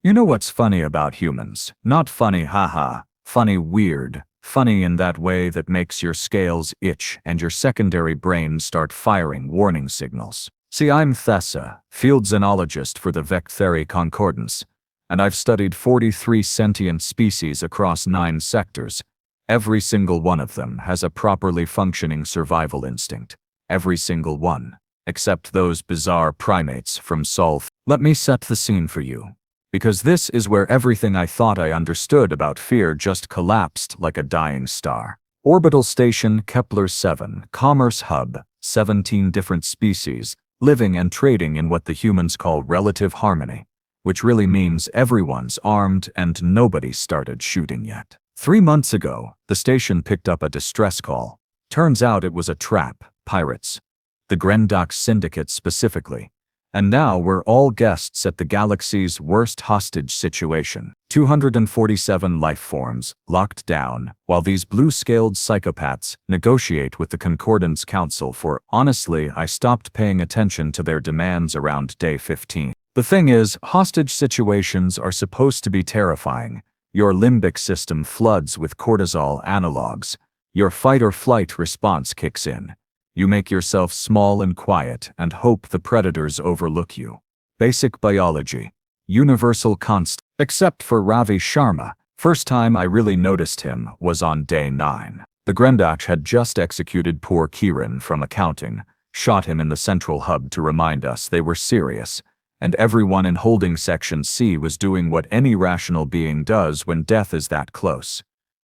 You know what's funny about humans? Not funny haha, funny weird. Funny in that way that makes your scales itch and your secondary brain start firing warning signals. See, I'm Thessa, field xenologist for the Vek'thari Concordance, and I've studied 43 sentient species across 9 sectors. Every single one of them has a properly functioning survival instinct. Every single one, except those bizarre primates from Sol. Let me set the scene for you, because this is where everything I thought I understood about fear just collapsed like a dying star. Orbital Station Kepler-Seven, Commerce Hub, 17 different species, living and trading in what the humans call relative harmony, which really means everyone's armed and nobody started shooting yet. 3 months ago, the station picked up a distress call. Turns out it was a trap, pirates. The Grendox Syndicate specifically. And now we're all guests at the galaxy's worst hostage situation. 247 life forms, locked down, while these blue-scaled psychopaths negotiate with the Concordance Council for, honestly, I stopped paying attention to their demands around day 15. The thing is, hostage situations are supposed to be terrifying. Your limbic system floods with cortisol analogs. Your fight-or-flight response kicks in. You make yourself small and quiet and hope the predators overlook you. Basic biology. Universal constant. Except for Ravi Sharma. First time I really noticed him was on day 9. The Grendox had just executed poor Kiran from accounting, shot him in the central hub to remind us they were serious, and everyone in holding section C was doing what any rational being does when death is that close.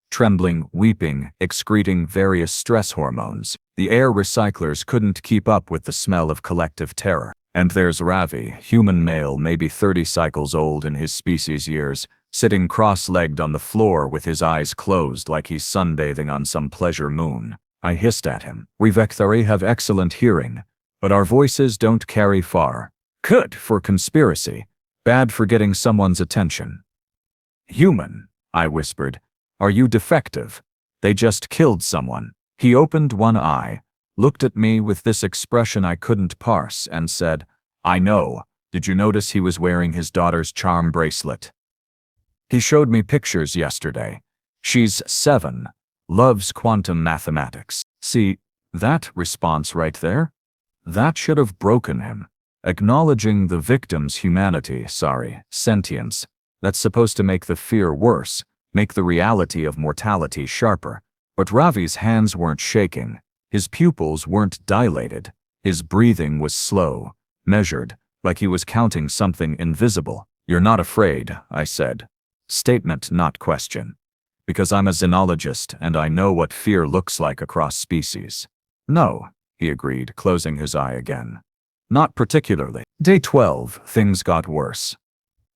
Trembling, weeping, excreting various stress hormones. The air recyclers couldn't keep up with the smell of collective terror. And there's Ravi, human male, maybe 30 cycles old in his species years, sitting cross-legged on the floor with his eyes closed like he's sunbathing on some pleasure moon. I hissed at him. We Vek'thari have excellent hearing, but our voices don't carry far. Good for conspiracy, bad for getting someone's attention. Human, I whispered. Are you defective? They just killed someone. He opened one eye, looked at me with this expression I couldn't parse, and said, I know. Did you notice he was wearing his daughter's charm bracelet? He showed me pictures yesterday. She's 7, loves quantum mathematics. See, that response right there? That should have broken him. Acknowledging the victim's humanity, sentience. That's supposed to make the fear worse. Make the reality of mortality sharper. But Ravi's hands weren't shaking, his pupils weren't dilated, his breathing was slow, measured, like he was counting something invisible. You're not afraid, I said. Statement, not question. Because I'm a xenologist and I know what fear looks like across species. No, he agreed, closing his eye again. Not particularly. Day 12, things got worse.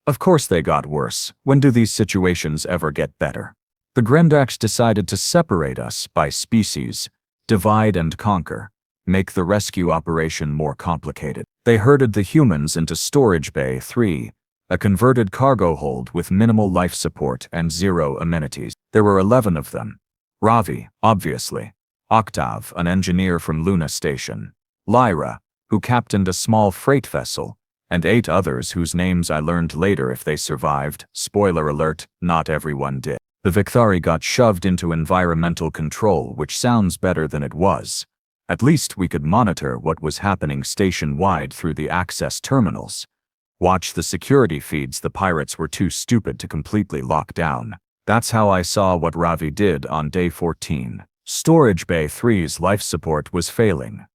Of course they got worse. When do these situations ever get better? The Grendox decided to separate us by species, divide and conquer, make the rescue operation more complicated. They herded the humans into Storage Bay 3, a converted cargo hold with minimal life support and 0 amenities. There were 11 of them. Ravi, obviously. Octave, an engineer from Luna Station. Lyra, who captained a small freight vessel, and 8 others whose names I learned later if they survived. Spoiler alert, not everyone did. The Vek'thari got shoved into environmental control, which sounds better than it was. At least we could monitor what was happening station-wide through the access terminals. Watch the security feeds the pirates were too stupid to completely lock down. That's how I saw what Ravi did on day 14. Storage Bay 3's life support was failing.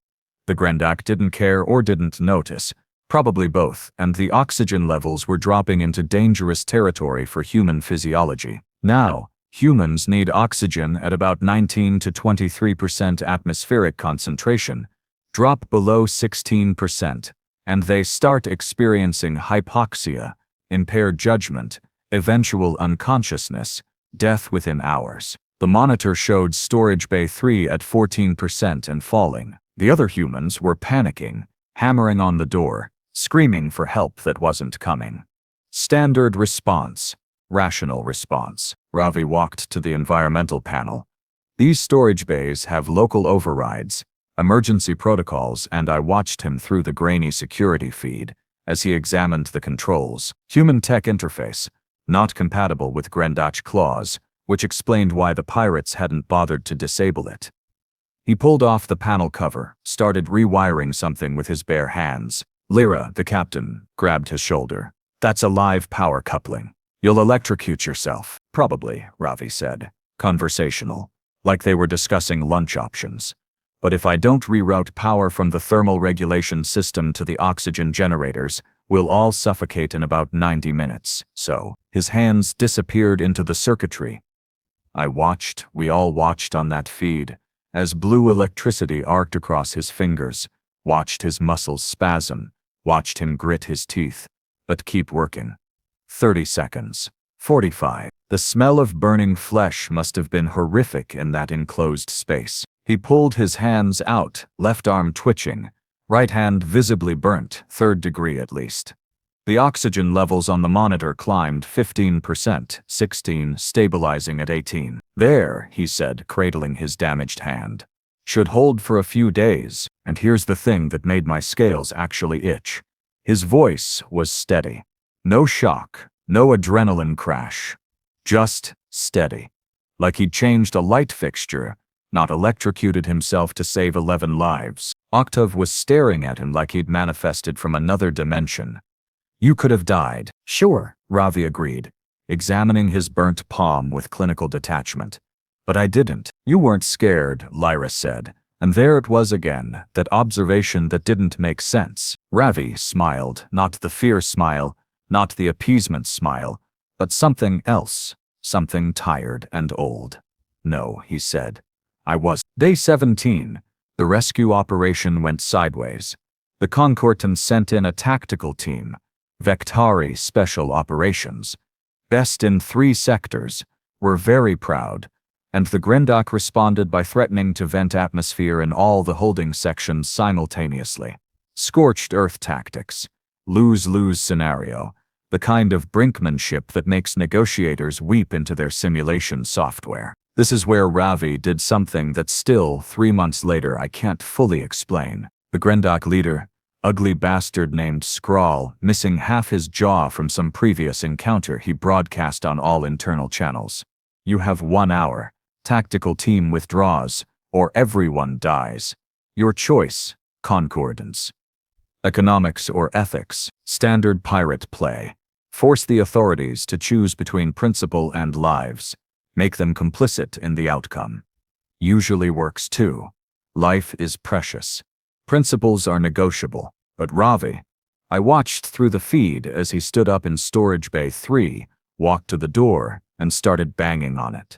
The Grendox didn't care or didn't notice. Probably both, and the oxygen levels were dropping into dangerous territory for human physiology. Now, humans need oxygen at about 19 to 23% atmospheric concentration, drop below 16%, and they start experiencing hypoxia, impaired judgment, eventual unconsciousness, death within hours. The monitor showed Storage Bay 3 at 14% and falling. The other humans were panicking, hammering on the door, screaming for help that wasn't coming. Standard response. Rational response. Ravi walked to the environmental panel. These storage bays have local overrides, emergency protocols, and I watched him through the grainy security feed as he examined the controls. Human tech interface, not compatible with Grendach claws, which explained why the pirates hadn't bothered to disable it. He pulled off the panel cover, started rewiring something with his bare hands. Lyra, the captain, grabbed his shoulder. That's a live power coupling. You'll electrocute yourself. Probably, Ravi said. Conversational, like they were discussing lunch options. But if I don't reroute power from the thermal regulation system to the oxygen generators, we'll all suffocate in about 90 minutes. So, his hands disappeared into the circuitry. We all watched on that feed, as blue electricity arced across his fingers, watched his muscles spasm, watched him grit his teeth, but keep working. 30 seconds. 45. The smell of burning flesh must have been horrific in that enclosed space. He pulled his hands out, left arm twitching, right hand visibly burnt, 3rd degree at least. The oxygen levels on the monitor climbed 15%, 16, stabilizing at 18. There, he said, cradling his damaged hand. Should hold for a few days, and here's the thing that made my scales actually itch. His voice was steady. No shock, no adrenaline crash. Just steady. Like he'd changed a light fixture, not electrocuted himself to save 11 lives. Octave was staring at him like he'd manifested from another dimension. You could have died. Sure, Ravi agreed, examining his burnt palm with clinical detachment. But I didn't. You weren't scared, Lyra said. And there it was again, that observation that didn't make sense. Ravi smiled, not the fear smile, not the appeasement smile, but something else, something tired and old. No, he said. I was. Day 17. The rescue operation went sideways. The Concordance sent in a tactical team, Vek'thari Special Operations, best in 3 sectors, were very proud, and the Grendach responded by threatening to vent atmosphere in all the holding sections simultaneously. Scorched earth tactics. Lose-lose scenario. The kind of brinkmanship that makes negotiators weep into their simulation software. This is where Ravi did something that still, 3 months later, I can't fully explain. The Grendach leader, ugly bastard named Skrall, missing half his jaw from some previous encounter, he broadcast on all internal channels. You have 1 hour. Tactical team withdraws, or everyone dies. Your choice, Concordance. Economics or ethics, standard pirate play. Force the authorities to choose between principle and lives. Make them complicit in the outcome. Usually works too. Life is precious. Principles are negotiable. But Ravi, I watched through the feed as he stood up in Storage Bay 3, walked to the door, and started banging on it.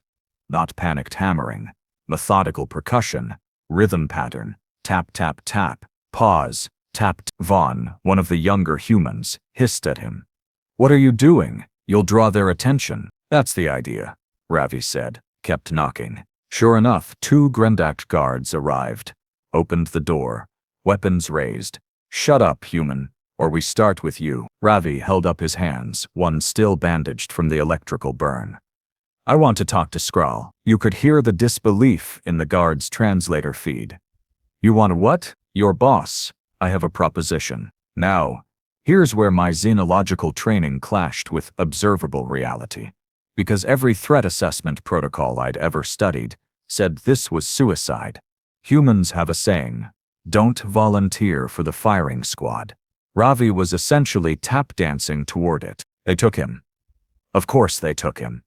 Not panicked hammering. Methodical percussion. Rhythm pattern. Tap, tap, tap. Pause. Tapped. Vaughn, one of the younger humans, hissed at him. What are you doing? You'll draw their attention. That's the idea, Ravi said, kept knocking. Sure enough, 2 Grendach guards arrived. Opened the door. Weapons raised. Shut up, human, or we start with you. Ravi held up his hands, one still bandaged from the electrical burn. I want to talk to Skrall. You could hear the disbelief in the guard's translator feed. You want what? Your boss. I have a proposition. Now, here's where my xenological training clashed with observable reality. Because every threat assessment protocol I'd ever studied said this was suicide. Humans have a saying, don't volunteer for the firing squad. Ravi was essentially tap dancing toward it. They took him. Of course they took him.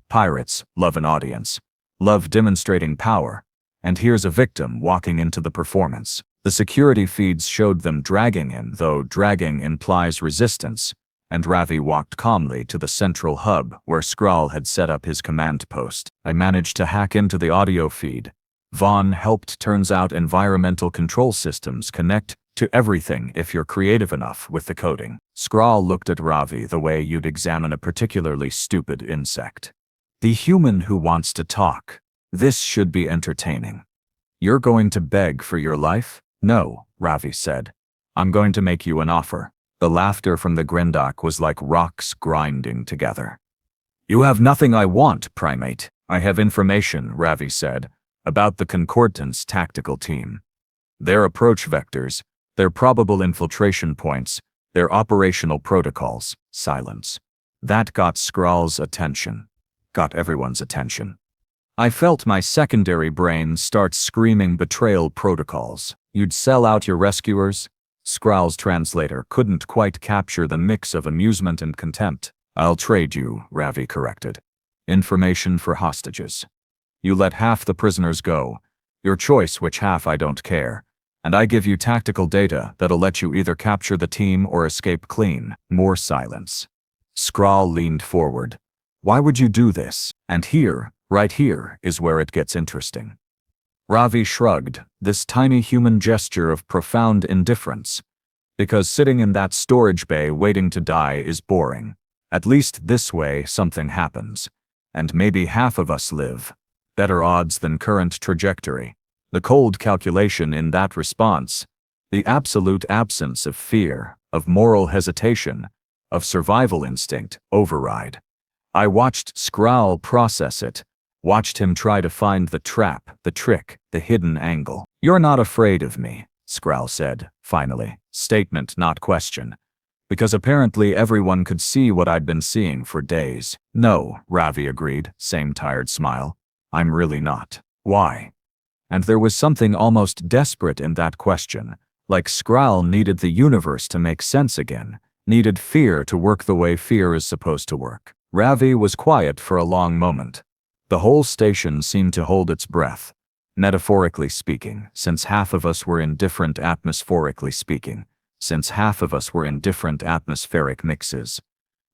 Pirates love an audience, love demonstrating power, and here's a victim walking into the performance. The security feeds showed them dragging him, though dragging implies resistance, and Ravi walked calmly to the central hub where Skrall had set up his command post. I managed to hack into the audio feed. Vaughn helped. Turns out environmental control systems connect to everything if you're creative enough with the coding. Skrall looked at Ravi the way you'd examine a particularly stupid insect. The human who wants to talk. This should be entertaining. You're going to beg for your life? No, Ravi said. I'm going to make you an offer. The laughter from the Grendach was like rocks grinding together. You have nothing I want, primate. I have information, Ravi said, about the Concordance tactical team. Their approach vectors, their probable infiltration points, Their operational protocols. Silence. That got Skrall's attention. Got everyone's attention. I felt my secondary brain start screaming betrayal protocols. You'd sell out your rescuers? Skrall's translator couldn't quite capture the mix of amusement and contempt. I'll trade you, Ravi corrected. Information for hostages. You let half the prisoners go. Your choice which half, I don't care. And I give you tactical data that'll let you either capture the team or escape clean. More silence. Skrall leaned forward. Why would you do this? And here, right here, is where it gets interesting. Ravi shrugged, this tiny human gesture of profound indifference. Because sitting in that storage bay waiting to die is boring. At least this way something happens. And maybe half of us live. Better odds than current trajectory. The cold calculation in that response. The absolute absence of fear, of moral hesitation, of survival instinct, override. I watched Skrall process it. Watched him try to find the trap, the trick, the hidden angle. You're not afraid of me, Skrall said, finally. Statement, not question. Because apparently everyone could see what I'd been seeing for days. No, Ravi agreed, same tired smile. I'm really not. Why? And there was something almost desperate in that question. Like Skrall needed the universe to make sense again. Needed fear to work the way fear is supposed to work. Ravi was quiet for a long moment. The whole station seemed to hold its breath. Metaphorically speaking, since half of us were in different atmospherically speaking, since half of us were in different atmospheric mixes.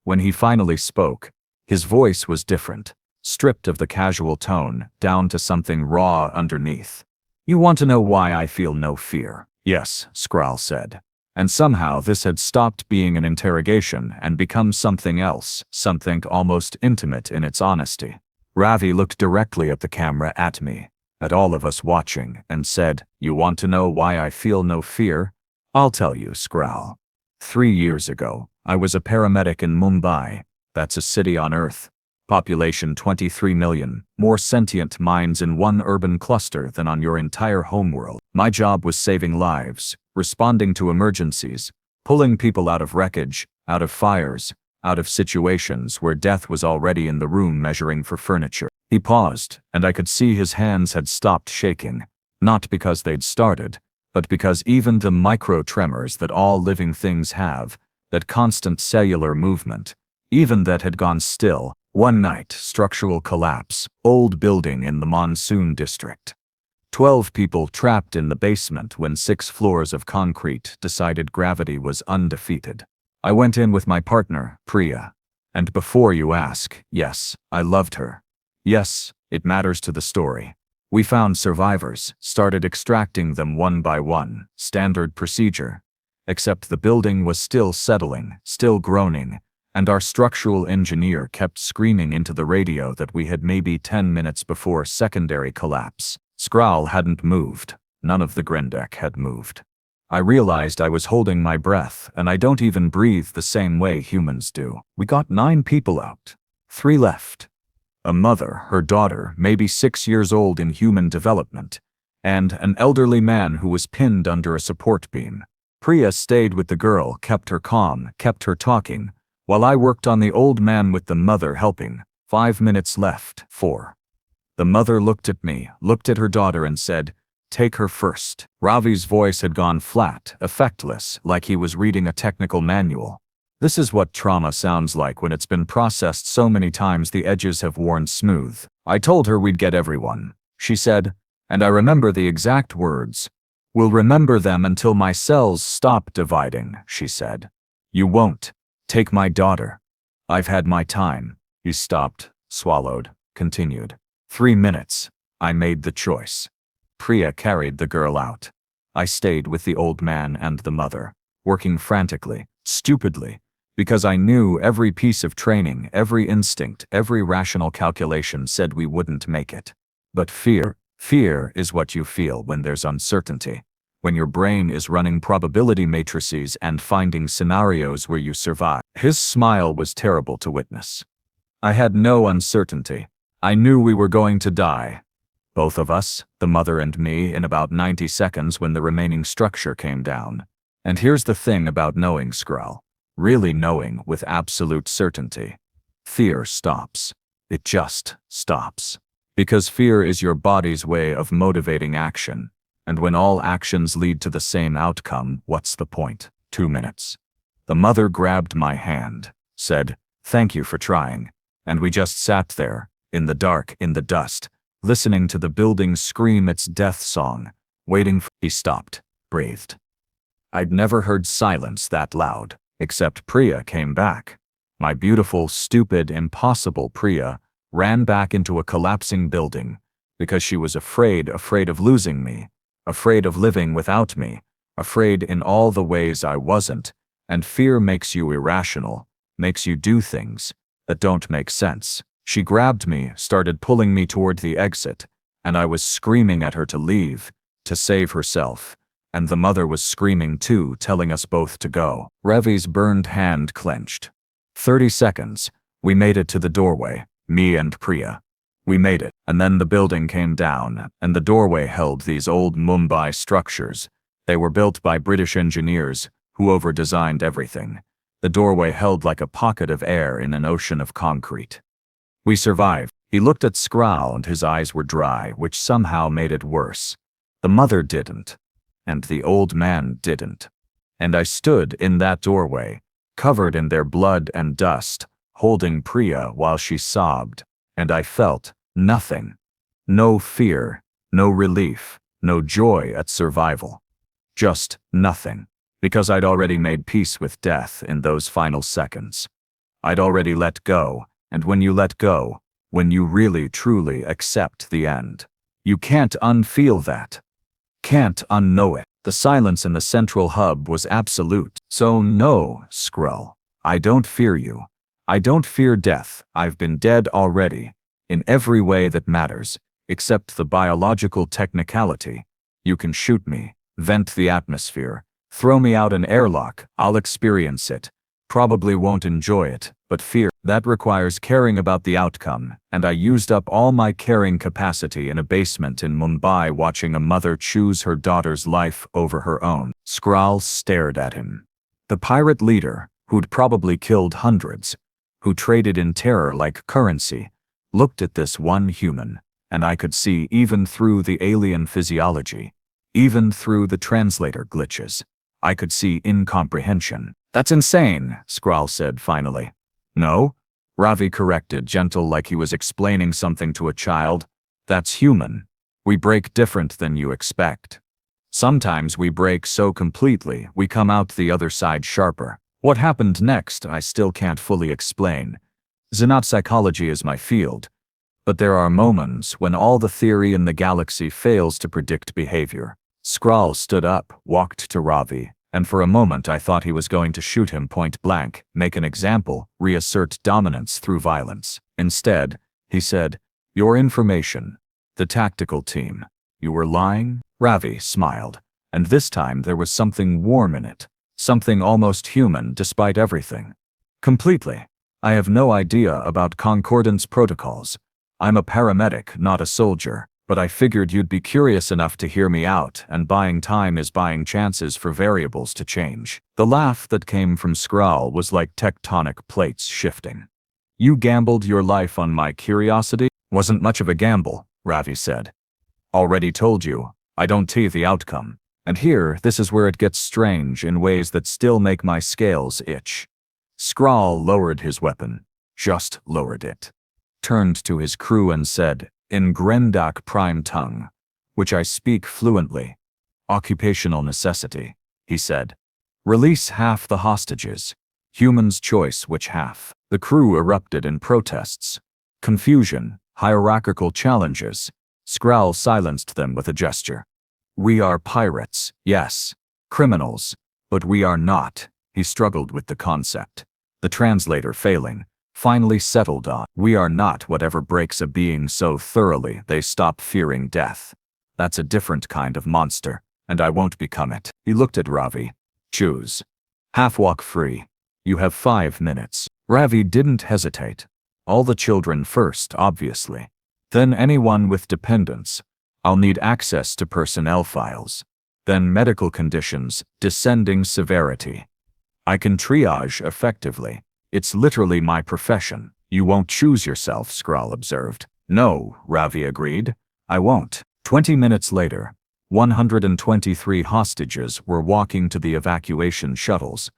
When he finally spoke, his voice was different, stripped of the casual tone, down to something raw underneath. You want to know why I feel no fear? Yes, Skrall said. And somehow this had stopped being an interrogation and become something else, something almost intimate in its honesty. Ravi looked directly at the camera at me, at all of us watching, and said, You want to know why I feel no fear? I'll tell you, Skrall. 3 years ago, I was a paramedic in Mumbai. That's a city on Earth. Population 23 million, more sentient minds in one urban cluster than on your entire homeworld. My job was saving lives, responding to emergencies, pulling people out of wreckage, out of fires, out of situations where death was already in the room measuring for furniture. He paused, and I could see his hands had stopped shaking, not because they'd started, but because even the micro-tremors that all living things have, that constant cellular movement, even that had gone still. One night, structural collapse, old building in the monsoon district. 12 people trapped in the basement when 6 floors of concrete decided gravity was undefeated. I went in with my partner, Priya. And before you ask, yes, I loved her. Yes, it matters to the story. We found survivors, started extracting them one by one, standard procedure. Except the building was still settling, still groaning, and our structural engineer kept screaming into the radio that we had maybe 10 minutes before secondary collapse. Skrall hadn't moved. None of the Grendek had moved. I realized I was holding my breath, and I don't even breathe the same way humans do. We got 9 people out. 3 left. A mother, her daughter, maybe 6 years old in human development, and an elderly man who was pinned under a support beam. Priya stayed with the girl, kept her calm, kept her talking, while I worked on the old man with the mother helping. 5 minutes left. 4. The mother looked at me, looked at her daughter and said, Take her first. Ravi's voice had gone flat, effectless, like he was reading a technical manual. This is what trauma sounds like when it's been processed so many times the edges have worn smooth. I told her we'd get everyone, she said, and I remember the exact words. We'll remember them until my cells stop dividing, she said. You won't. Take my daughter. I've had my time. He stopped, swallowed, continued. 3 minutes. I made the choice. Priya carried the girl out. I stayed with the old man and the mother, working frantically, stupidly, because I knew every piece of training, every instinct, every rational calculation said we wouldn't make it. But fear is what you feel when there's uncertainty. When your brain is running probability matrices and finding scenarios where you survive. His smile was terrible to witness. I had no uncertainty. I knew we were going to die. Both of us, the mother and me, in about 90 seconds when the remaining structure came down. And here's the thing about knowing, Skrall. Really knowing with absolute certainty. Fear stops. It just stops. Because fear is your body's way of motivating action. And when all actions lead to the same outcome, what's the point? 2 minutes. The mother grabbed my hand, said, "Thank you for trying." And we just sat there, in the dark, in the dust, listening to the building scream its death song, waiting for... He stopped, breathed. I'd never heard silence that loud, except Priya came back. My beautiful, stupid, impossible Priya ran back into a collapsing building, because she was afraid of losing me, afraid of living without me, afraid in all the ways I wasn't, and fear makes you irrational, makes you do things that don't make sense. She grabbed me, started pulling me toward the exit, and I was screaming at her to leave, to save herself, and the mother was screaming too, telling us both to go. Ravi's burned hand clenched. 30 seconds, we made it to the doorway, me and Priya. We made it, and then the building came down, and the doorway held these old Mumbai structures. They were built by British engineers, who over-designed everything. The doorway held like a pocket of air in an ocean of concrete. We survived. He looked at Skrall and his eyes were dry, which somehow made it worse. The mother didn't. And the old man didn't. And I stood in that doorway, covered in their blood and dust, holding Priya while she sobbed, and I felt nothing. No fear, no relief, no joy at survival. Just nothing. Because I'd already made peace with death in those final seconds. I'd already let go, and when you let go, when you really truly accept the end, you can't unfeel that. Can't unknow it. The silence in the central hub was absolute. So no, Skrall, I don't fear you. I don't fear death. I've been dead already, in every way that matters, except the biological technicality. You can shoot me, vent the atmosphere, throw me out an airlock, I'll experience it. Probably won't enjoy it, but fear, that requires caring about the outcome, and I used up all my caring capacity in a basement in Mumbai watching a mother choose her daughter's life over her own. Skrall stared at him. The pirate leader, who'd probably killed hundreds, who traded in terror like currency, looked at this one human, and I could see even through the alien physiology, even through the translator glitches, I could see incomprehension. That's insane, Skrall said finally. No? Ravi corrected, gentle like he was explaining something to a child. That's human. We break different than you expect. Sometimes we break so completely, we come out the other side sharper. What happened next, I still can't fully explain. Xenot psychology is my field. But there are moments when all the theory in the galaxy fails to predict behavior. Skrall stood up, walked to Ravi, and for a moment I thought he was going to shoot him point blank, make an example, reassert dominance through violence. Instead, he said, "Your information, the tactical team. You were lying?" Ravi smiled, and this time there was something warm in it, something almost human despite everything. Completely. I have no idea about concordance protocols. I'm a paramedic, not a soldier. But I figured you'd be curious enough to hear me out, and buying time is buying chances for variables to change. The laugh that came from Skrall was like tectonic plates shifting. You gambled your life on my curiosity? Wasn't much of a gamble, Ravi said. Already told you, I don't tee the outcome. And here, this is where it gets strange in ways that still make my scales itch. Skrall lowered his weapon, just lowered it, turned to his crew and said, in Grendak prime tongue, which I speak fluently. Occupational necessity, he said. Release half the hostages. Human's choice which half. The crew erupted in protests. Confusion, hierarchical challenges. Skrall silenced them with a gesture. We are pirates, yes. Criminals, but we are not. He struggled with the concept. The translator failing. Finally settled on, we are not whatever breaks a being so thoroughly they stop fearing death. That's a different kind of monster, and I won't become it. He looked at Ravi. Choose. Half walk free. You have 5 minutes. Ravi didn't hesitate. All the children first, obviously. Then anyone with dependents. I'll need access to personnel files. then medical conditions, descending severity. I can triage effectively. It's literally my profession. You won't choose yourself, Skrall observed. No, Ravi agreed. I won't. 20 minutes later, 123 hostages were walking to the evacuation shuttles.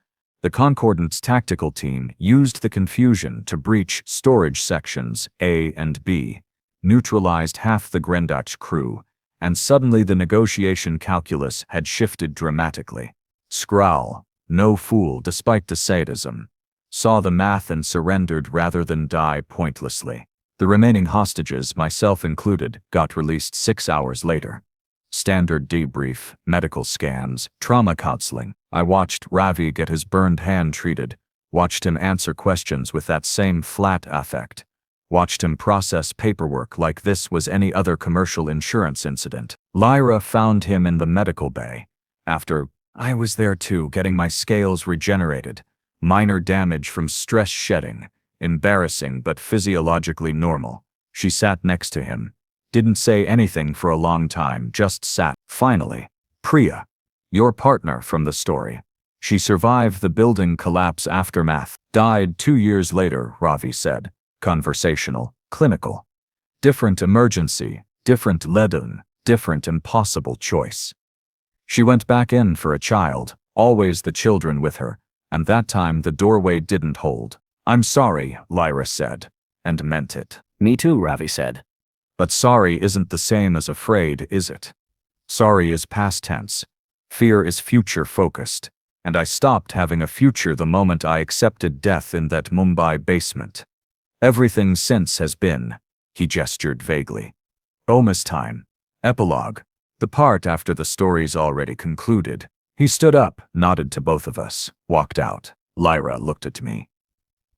The Concordant's tactical team used the confusion to breach storage sections A and B, neutralized half the Grendach crew, and suddenly the negotiation calculus had shifted dramatically. Skrall, no fool despite the sadism, saw the math and surrendered rather than die pointlessly. The remaining hostages, myself included, got released 6 hours later. Standard debrief, medical scans, trauma counseling. I watched Ravi get his burned hand treated, watched him answer questions with that same flat affect, watched him process paperwork like this was any other commercial insurance incident. Lyra found him in the medical bay. After, I was there too, getting my scales regenerated. Minor damage from stress shedding. Embarrassing but physiologically normal. She sat next to him. Didn't say anything for a long time, just sat. Finally, Priya, your partner from the story. She survived the building collapse aftermath. Died 2 years later, Ravi said. Conversational, clinical. Different emergency, different leiden, different impossible choice. She went back in for a child, always the children with her, and that time the doorway didn't hold. I'm sorry, Lyra said, and meant it. Me too, Ravi said. But sorry isn't the same as afraid, is it? Sorry is past tense. Fear is future-focused, and I stopped having a future the moment I accepted death in that Mumbai basement. Everything since has been, he gestured vaguely. Almost time. Epilogue. The part after the story's already concluded. He stood up, nodded to both of us, walked out. Lyra looked at me.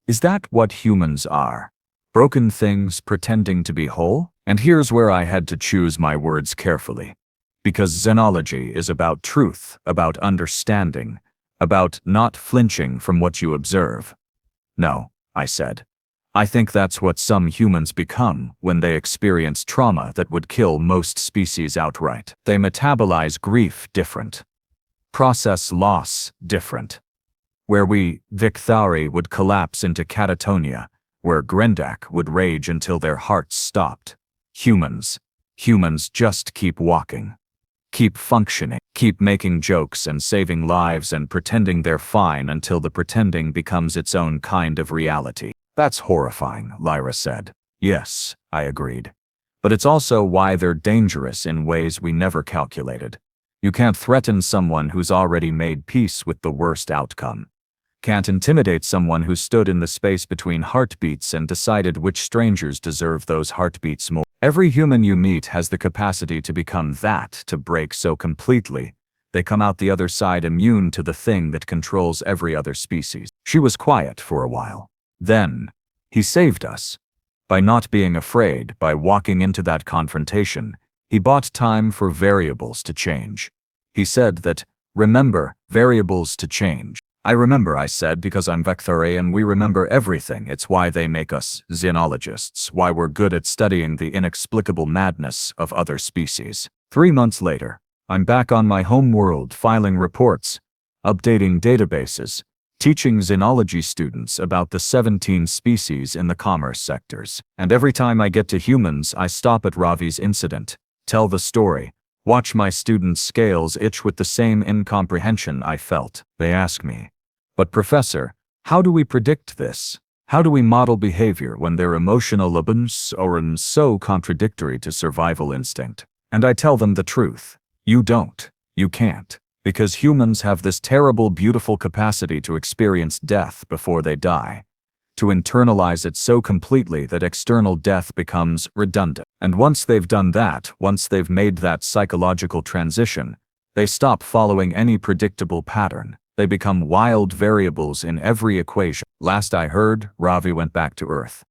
Is that what humans are? Broken things pretending to be whole? And here's where I had to choose my words carefully. Because xenology is about truth, about understanding, about not flinching from what you observe. No, I said. I think that's what some humans become when they experience trauma that would kill most species outright. They metabolize grief different. Process loss different. Where we, Vek'thari, would collapse into catatonia, where Grendach would rage until their hearts stopped. Humans just keep walking. Keep functioning, keep making jokes and saving lives and pretending they're fine until the pretending becomes its own kind of reality. That's horrifying, Lyra said. Yes, I agreed. But it's also why they're dangerous in ways we never calculated. You can't threaten someone who's already made peace with the worst outcome. Can't intimidate someone who stood in the space between heartbeats and decided which strangers deserve those heartbeats more. Every human you meet has the capacity to become that, to break so completely. They come out the other side immune to the thing that controls every other species. She was quiet for a while. Then, he saved us. By not being afraid, by walking into that confrontation, he bought time for variables to change. He said that, remember, variables to change. I remember, I said, because I'm Vek'thari and we remember everything. It's why they make us xenologists, why we're good at studying the inexplicable madness of other species. 3 months later, I'm back on my home world filing reports, updating databases, teaching xenology students about the 17 species in the commerce sectors. And every time I get to humans, I stop at Ravi's incident, tell the story, watch my students' scales itch with the same incomprehension I felt. They ask me, but Professor, how do we predict this? How do we model behavior when their emotional abundance are so contradictory to survival instinct? And I tell them the truth. You don't. You can't. Because humans have this terrible, beautiful capacity to experience death before they die. To internalize it so completely that external death becomes redundant. And once they've done that, once they've made that psychological transition, they stop following any predictable pattern. They become wild variables in every equation. Last I heard, Ravi went back to Earth.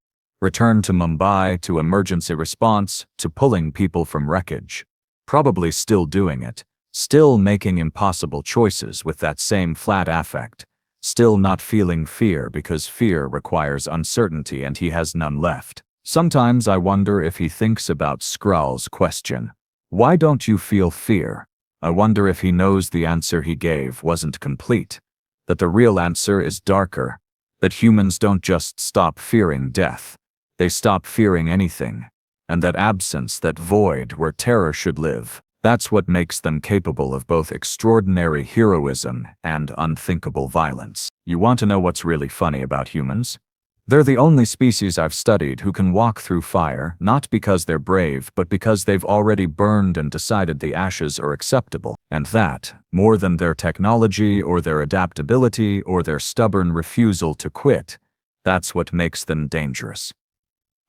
Returned to Mumbai, to emergency response, to pulling people from wreckage. Probably still doing it. Still making impossible choices with that same flat affect. Still not feeling fear because fear requires uncertainty and he has none left. Sometimes I wonder if he thinks about Skrall's question. Why don't you feel fear? I wonder if he knows the answer he gave wasn't complete, that the real answer is darker, that humans don't just stop fearing death, they stop fearing anything, and that absence, that void where terror should live, that's what makes them capable of both extraordinary heroism and unthinkable violence. You want to know what's really funny about humans? They're the only species I've studied who can walk through fire, not because they're brave, but because they've already burned and decided the ashes are acceptable. And that, more than their technology or their adaptability or their stubborn refusal to quit, that's what makes them dangerous.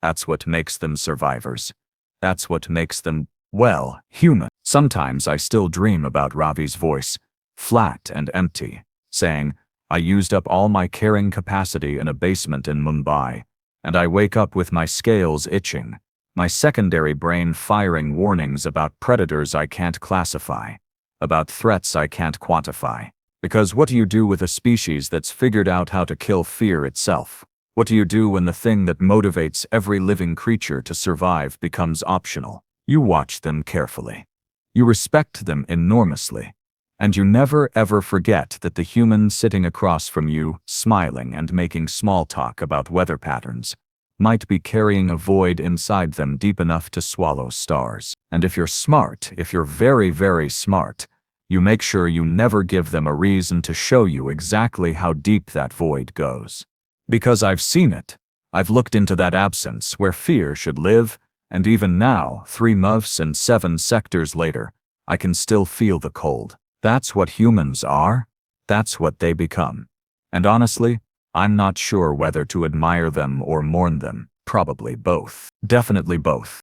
That's what makes them survivors. That's what makes them, well, human. Sometimes I still dream about Ravi's voice, flat and empty, saying, I used up all my carrying capacity in a basement in Mumbai, and I wake up with my scales itching, my secondary brain firing warnings about predators I can't classify, about threats I can't quantify. Because what do you do with a species that's figured out how to kill fear itself? What do you do when the thing that motivates every living creature to survive becomes optional? You watch them carefully. You respect them enormously. And you never ever forget that the human sitting across from you, smiling and making small talk about weather patterns, might be carrying a void inside them deep enough to swallow stars. And if you're smart, if you're very, very smart, you make sure you never give them a reason to show you exactly how deep that void goes. Because I've seen it. I've looked into that absence where fear should live, and even now, 3 months and 7 sectors later, I can still feel the cold. That's what humans are. That's what they become. And honestly, I'm not sure whether to admire them or mourn them. Probably both. Definitely both.